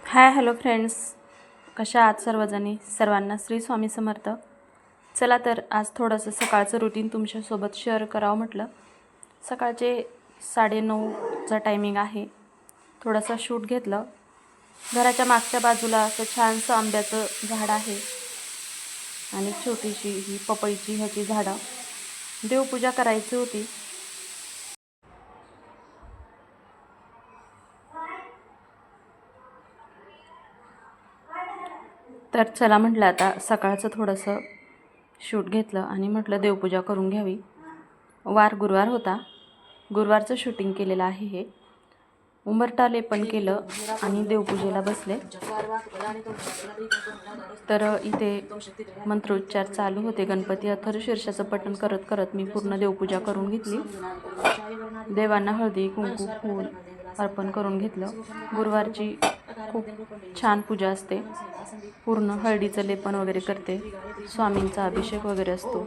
Hi hello friends, कशा आहात सर्वजणी? सर्वांना श्री स्वामी समर्थ. चला तर आज थोडंसं सकाळचं रुटीन तुमच्यासोबत शेअर करावं म्हटलं. सकाळचे 9:30चा टायमिंग आहे. थोडंसं शूट घेतलं. घराच्या मागच्या बाजूला असं छानसं आंब्याचं झाड आहे आणि छोटीशी ही पपईची ह्याची झाडं. देवपूजा करायची होती. तर चला म्हटलं आता सकाळचं थोडंसं शूट घेतलं आणि म्हटलं देवपूजा करून घ्यावी. वार गुरुवार होता. गुरुवारचं शूटिंग केलेलं आहे. हे उंबरठा लेपन केलं आणि देवपूजेला बसले. तर इथे मंत्रोच्चार चालू होते. गणपती अथर्वशीर्षाचं पठण करत करत मी पूर्ण देवपूजा करून घेतली. देवांना हळदी कुंकू फूल अर्पण करून घेतलं. गुरुवारची खूप छान पूजा असते. पूर्ण हळदीचं लेपन वगैरे करते. स्वामींचा अभिषेक वगैरे असतो.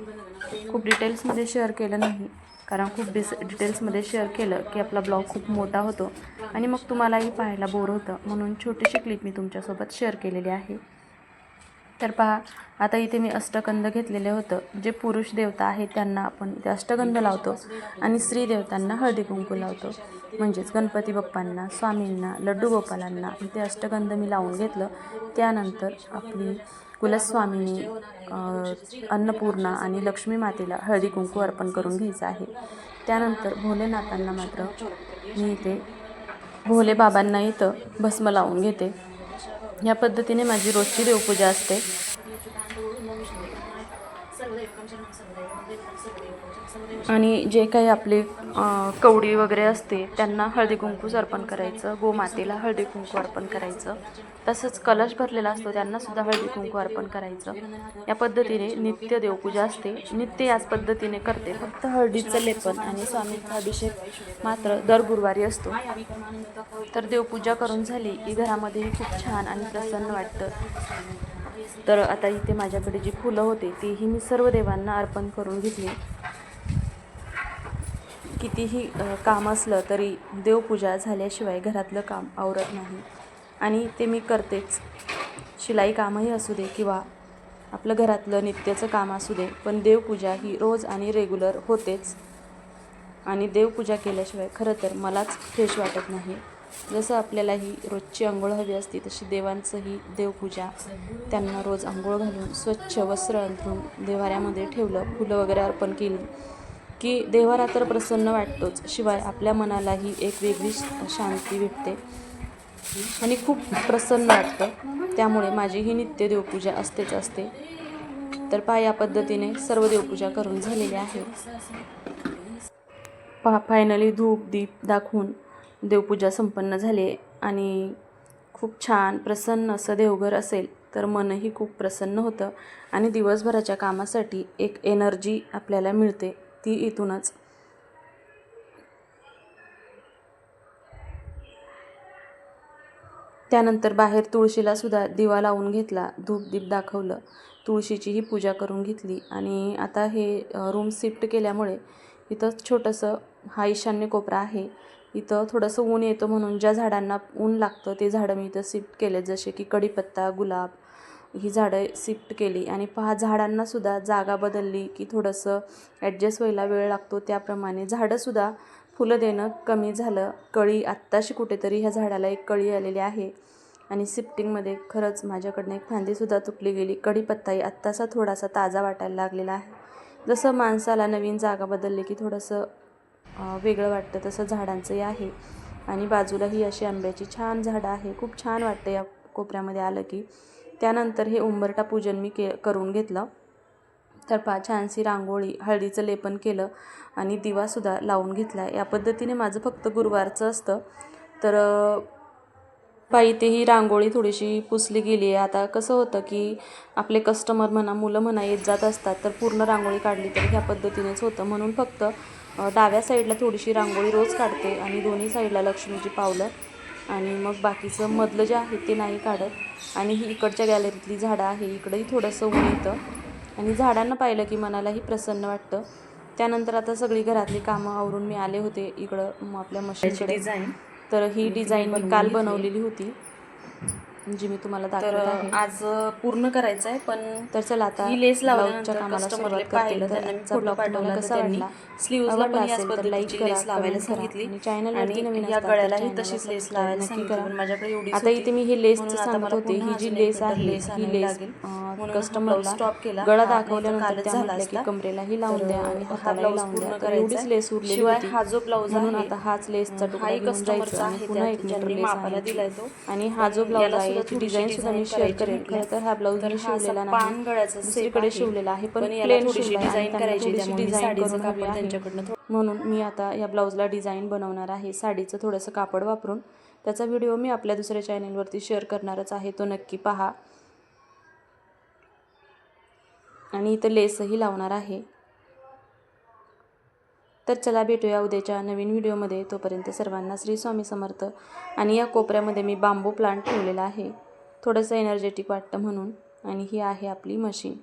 खूप डिटेल्समध्ये शेअर केलं नाही, कारण खूप डिटेल्समध्ये शेअर केलं की आपला ब्लॉग खूप मोठा होतो आणि मग तुम्हालाही पाहायला बोर होतं. म्हणून छोटीशी क्लिप मी तुमच्यासोबत शेअर केलेली आहे. तर पहा, आता इथे मी अष्टगंध घेतलेलं होतं. जे पुरुष देवता आहेत त्यांना आपण ते अष्टगंध लावतो आणि स्त्री देवतांना हळदी कुंकू लावतो. म्हणजेच गणपती बाप्पांना, स्वामींना, लड्डू गोपालांना इथे अष्टगंध मी लावून घेतलं. त्यानंतर आपली कुलस्वामिनी अन्नपूर्णा आणि लक्ष्मी मातेला हळदी कुंकू अर्पण करून घ्यायचं आहे. त्यानंतर भोलेनाथांना मात्र मी इथे भोले बाबांना इथं भस्म लावून घेते. या पद्धतीने माझी रोजची देवपूजा असते. आणि जे काही आपले कवडी वगैरे असते त्यांना हळदी कुंकूच अर्पण करायचं. गोमातेला हळदी कुंकू अर्पण करायचं. तसंच कलश भरलेला असतो त्यांनासुद्धा हळदी कुंकू अर्पण करायचं. या पद्धतीने नित्य देवपूजा असते. नित्य याच पद्धतीने करते. फक्त हळदीचं लेपन आणि स्वामींचा अभिषेक मात्र दर गुरुवारी असतो. तर देवपूजा करून झाली की घरामध्येही खूप छान आणि प्रसन्न वाटतं. तर आता इथे माझ्याकडे जी फुलं होती तीही मी सर्व देवांना अर्पण करून घेतली. कितीही काम असलं तरी देवपूजा झाल्याशिवाय घरातलं काम आवरत नाही आणि ते मी करतेच. शिलाई कामही असू दे किंवा आपलं घरातलं नित्याचं काम असू दे, पण देवपूजा ही रोज आणि रेग्युलर होतेच. आणि देवपूजा केल्याशिवाय खरं तर मलाच फ्रेश वाटत नाही. जसं आपल्यालाही रोजची अंघोळ हवी असते तशी देवांचंही देवपूजा, त्यांना रोज अंघोळ घालून स्वच्छ वस्त्र अंथरून देव्हाऱ्यामध्ये ठेवलं, फुलं वगैरे अर्पण केली की देव्हारा तर प्रसन्न वाटतोच, शिवाय आपल्या मनालाही एक वेगळी शांती भेटते आणि खूप प्रसन्न वाटतं. त्यामुळे माझी ही नित्य देवपूजा असते. तर पहा, या पद्धतीने सर्व देवपूजा करून झालेली आहे. फायनली धूप दीप दाखवून देवपूजा संपन्न झाली आणि खूप छान प्रसन्न असं देवघर असेल तर मनही खूप प्रसन्न होतं आणि दिवसभराच्या कामासाठी एक एनर्जी आपल्याला मिळते, ती इथूनच. त्यानंतर बाहेर तुळशीला सुद्धा दिवा लावून घेतला, धूप दीप दाखवलं, तुळशीचीही पूजा करून घेतली. आणि आता हे रूम शिफ्ट केल्यामुळे इथं छोटंसं हा ईशान्य कोपरा आहे. इथं थोडंसं ऊन येतं म्हणून ज्या झाडांना ऊन लागतं ते झाडं मी इथं शिफ्ट केले. जसे की कढीपत्ता, गुलाब ही झाडं शिफ्ट केली. आणि पहा, झाडांनासुद्धा जागा बदलली की थोडंसं ॲडजस्ट व्हायला वेळ लागतो. त्याप्रमाणे झाडंसुद्धा फुलं देणं कमी झालं. कळी आत्ताशी कुठेतरी ह्या झाडाला एक कळी आलेली आहे आणि शिफ्टिंगमध्ये खरंच माझ्याकडनं एक फांदीसुद्धा तुटली गेली. कढीपत्ताही आत्तासा थोडासा ताजा वाटायला लागलेला आहे. जसं माणसाला नवीन जागा बदलली की थोडंसं वेगळं वाटतं, तसं झाडांचंही आहे. आणि बाजूला ही अशी आंब्याची छान झाडं आहे. खूप छान वाटतं या कोपऱ्यामध्ये आलं की. त्यानंतर हे उंबरठा पूजन मी करून घेतलं. तर पहा, छानशी रांगोळी, हळदीचं लेपन केलं आणि दिवासुद्धा लावून घेतला. या पद्धतीने माझं फक्त गुरुवारचं असतं. तर इथे ही रांगोळी थोडीशी पुसली गेली आहे. आता कसं होतं की आपले कस्टमर म्हणा, मुलं म्हणा येत जात असतात, तर पूर्ण रांगोळी काढली तर ह्या पद्धतीनेच होतं. म्हणून फक्त डाव्या साईडला थोडीशी रांगोळी रोज काढते आणि दोन्ही साईडला लक्ष्मीची पावलं, आणि मग बाकीचं मधलं जे आहे ते नाही काढत. आणि ही इकडच्या गॅलरीतली झाडं आहे, इकडंही थोडंसं ऊन येतं आणि झाडांना पाहिलं की मनालाही प्रसन्न वाटतं. त्यानंतर आता सगळी घरातली कामं आवरून मी आले होते इकडं आपल्या मशीनकडे. तर ही डिझाईन मी काल बनवलेली होती. जी मी तुम्हाला तर दाखवत आहे. आज पूर्ण करायचं आहे, पण तर चला आता ही लेस ब्लाऊजच्या लावल्यानंतर कामाला कस्टमरने सुरुवात करते. पाहिलं, तर त्यांना मी आजचा फोटो ब्लॉग तुम्हाला पाठवला, तर कसा त्यांनी वाटला? स्लीव्जला पण आवडला याच असेल तर लाईक पद्धतीची करा, लेस लावायला कमेंट करा सांगितली आणि चॅनलवरती नवीन या असताल तर गळ्यालाही चॅनलला तशीच लेस सबस्क्राईब लावायला नक्की सांगितली, करा. पण माझ्याकडे एवढीच आता होती इथे मी ही लेसचं म्हणून आता सांगत मला होते. पुन्हा ही जी अजून एक लेस मीटर आहे लेस ही आणावी लेस लागेल, म्हणून हा ब्लाऊज कस्टमरला स्टॉप केला. गळा हा नाही तर दाखवल्यानंतर कालच त्या झाला म्हटल्या की असता. कमरेलाही लावून द्या आणि हा हातालाही ब्लाऊज लावून द्या. पूर्ण तर करायचा एवढीच आहे. लेस उरलेली शिवाय होती, हा जो ब्लाऊज म्हणून आहे आता हाच लेसचा तुकडा हाही घेऊन जायचा कस्टमरचा आणि आहे, पुन्हा 1 मीटर ज्यांनी लेस मापाला आणायची. दिलाय तो. आणि हा जो पण ब्लाऊज याला आहे सुद्धा याची थोडीशी डिझाईनसुद्धा मी शेअर करायची करेन. म्हटल्या. खरं तर हा ब्लाऊज तर मी हा असा शिवलेला नाही, पान गळ्याचा सेप दुसरीकडे आहे, शिवलेला आहे, पण याला प्लेन थोडीशी शिवला आहे आणि डिझाईन त्यांना करायची, थोडीशी त्यामुळे मी डिझाईन साडीचं करून हवी कापड आहे. त्यांच्याकडनं म्हणून मी आता या ब्लाऊजला डिझाईन बनवणार आहे साडीचं थोडंसं कापड वापरून. त्याचा व्हिडिओ मी आपल्या दुसऱ्या चॅनलवरती शेअर करणारच आहे, तो नक्की पहा. आणि इथं लेसही लावणार आहे. तर चला भेटूया उद्याच्या नवीन व्हिडिओमध्ये. तोपर्यंत सर्वांना श्री स्वामी समर्थ. आणि या कोपऱ्यामध्ये मी बांबू प्लांट ठेवलेला आहे, थोडंसं एनर्जेटिक वाटतं म्हणून. आणि ही आहे आपली मशीन.